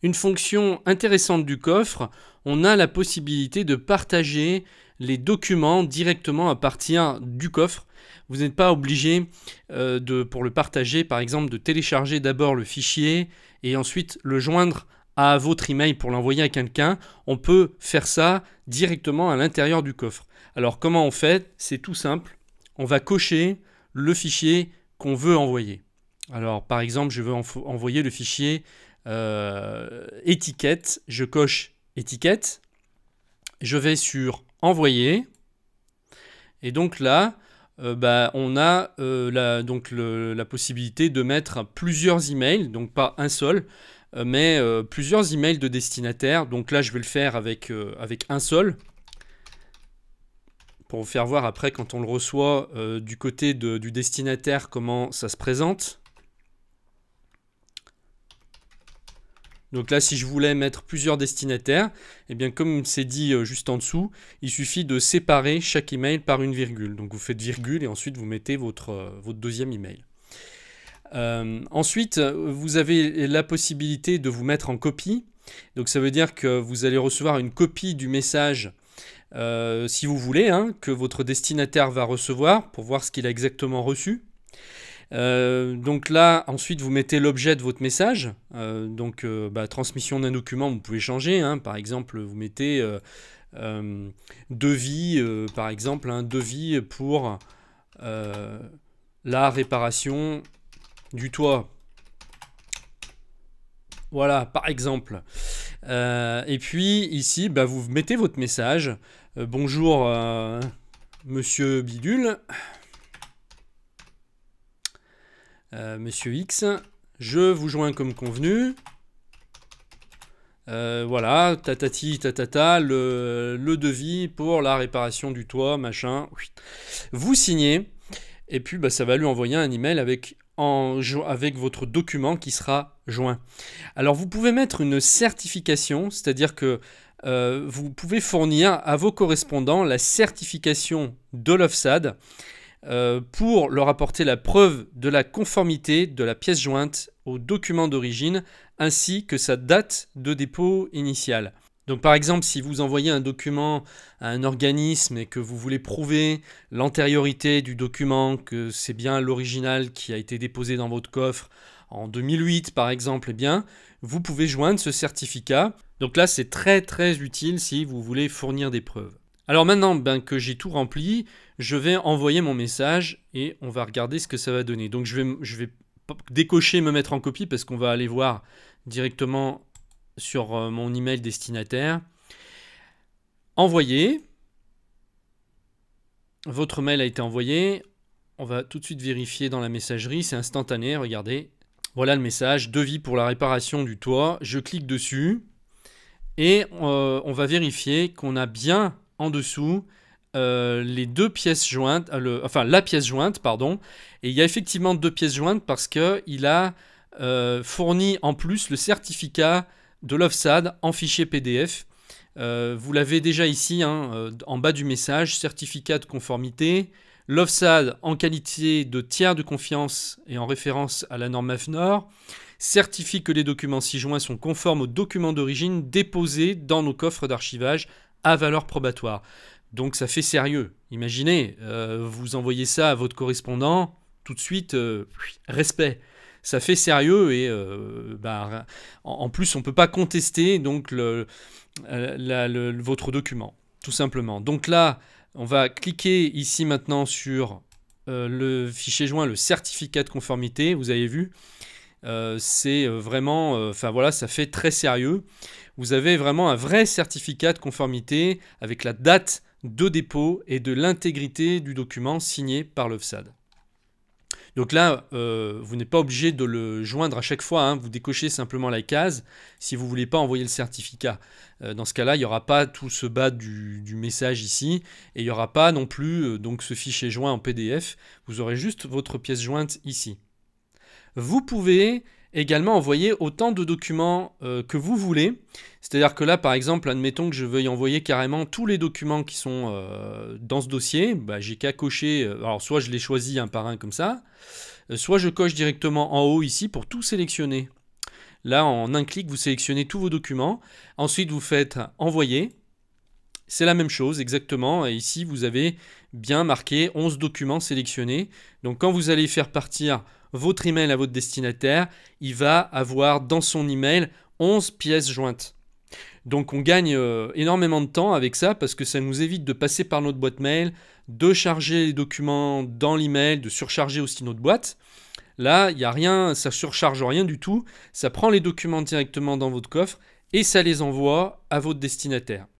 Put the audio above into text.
Une fonction intéressante du coffre, on a la possibilité de partager les documents directement à partir du coffre. Vous n'êtes pas obligé pour le partager, par exemple, de télécharger d'abord le fichier et ensuite le joindre à votre email pour l'envoyer à quelqu'un. On peut faire ça directement à l'intérieur du coffre. Alors comment on fait? C'est tout simple. On va cocher le fichier qu'on veut envoyer. Alors par exemple, je veux envoyer le fichier étiquette. Je coche étiquette. Je vais sur envoyer. Et donc là, on a la possibilité de mettre plusieurs emails, donc pas un seul, mais plusieurs emails de destinataire. Donc là, je vais le faire avec un seul, pour vous faire voir après quand on le reçoit du côté du destinataire comment ça se présente. Donc là, si je voulais mettre plusieurs destinataires, eh bien comme c'est dit juste en dessous, il suffit de séparer chaque email par une virgule. Donc vous faites virgule et ensuite vous mettez votre deuxième email. Ensuite, vous avez la possibilité de vous mettre en copie. Donc ça veut dire que vous allez recevoir une copie du message si vous voulez, que votre destinataire va recevoir pour voir ce qu'il a exactement reçu. Donc là, ensuite, vous mettez l'objet de votre message. Transmission d'un document, vous pouvez changer. Par exemple, vous mettez devis, par exemple, un devis pour la réparation du toit. Voilà, par exemple. Et puis, ici, vous mettez votre message. Bonjour, Monsieur Bidule. Monsieur X, je vous joins comme convenu. Voilà, tatati tatata, le devis pour la réparation du toit, machin. Vous signez, et puis ça va lui envoyer un email avec votre document qui sera joint. Alors vous pouvez mettre une certification, c'est-à-dire que vous pouvez fournir à vos correspondants la certification de l'OFSAD pour leur apporter la preuve de la conformité de la pièce jointe au document d'origine ainsi que sa date de dépôt initiale. Donc par exemple, si vous envoyez un document à un organisme et que vous voulez prouver l'antériorité du document, que c'est bien l'original qui a été déposé dans votre coffre en 2008 par exemple, vous pouvez joindre ce certificat. Donc là, c'est très très utile si vous voulez fournir des preuves. Alors maintenant que j'ai tout rempli, je vais envoyer mon message et on va regarder ce que ça va donner. Donc je vais décocher, me mettre en copie parce qu'on va aller voir directement sur mon email destinataire. Envoyer. Votre mail a été envoyé. On va tout de suite vérifier dans la messagerie. C'est instantané, regardez. Voilà le message. Devis pour la réparation du toit. Je clique dessus. Et on va vérifier qu'on a bien en dessous les deux pièces jointes, la pièce jointe, pardon. Et il y a effectivement deux pièces jointes parce qu'il a fourni en plus le certificat de l'OFSAD en fichier PDF. Vous l'avez déjà ici, en bas du message, certificat de conformité. L'OFSAD en qualité de tiers de confiance et en référence à la norme AFNOR certifie que les documents ci joints sont conformes aux documents d'origine déposés dans nos coffres d'archivage à valeur probatoire. Donc ça fait sérieux. Imaginez, vous envoyez ça à votre correspondant, tout de suite, respect. Ça fait sérieux et en plus on ne peut pas contester donc votre document, tout simplement. Donc là, on va cliquer ici maintenant sur le fichier joint, le certificat de conformité, vous avez vu. C'est vraiment, ça fait très sérieux. Vous avez vraiment un vrai certificat de conformité avec la date de dépôt et de l'intégrité du document signé par l'OFSAD. Donc là, vous n'êtes pas obligé de le joindre à chaque fois, vous décochez simplement la case si vous ne voulez pas envoyer le certificat. Dans ce cas-là, il n'y aura pas tout ce bas du message ici et il n'y aura pas non plus donc ce fichier joint en PDF. Vous aurez juste votre pièce jointe ici. Vous pouvez également envoyer autant de documents que vous voulez. C'est-à-dire que là, par exemple, admettons que je veuille envoyer carrément tous les documents qui sont dans ce dossier. J'ai qu'à cocher, alors soit je les choisis un par un comme ça, soit je coche directement en haut ici pour tout sélectionner. Là, en un clic, vous sélectionnez tous vos documents. Ensuite, vous faites envoyer. C'est la même chose exactement. Et ici, vous avez bien marqué 11 documents sélectionnés. Donc, quand vous allez faire partir votre email à votre destinataire, il va avoir dans son email 11 pièces jointes. Donc on gagne énormément de temps avec ça parce que ça nous évite de passer par notre boîte mail, de charger les documents dans l'email, de surcharger aussi notre boîte. Là, il n'y a rien, ça surcharge rien du tout. Ça prend les documents directement dans votre coffre et ça les envoie à votre destinataire.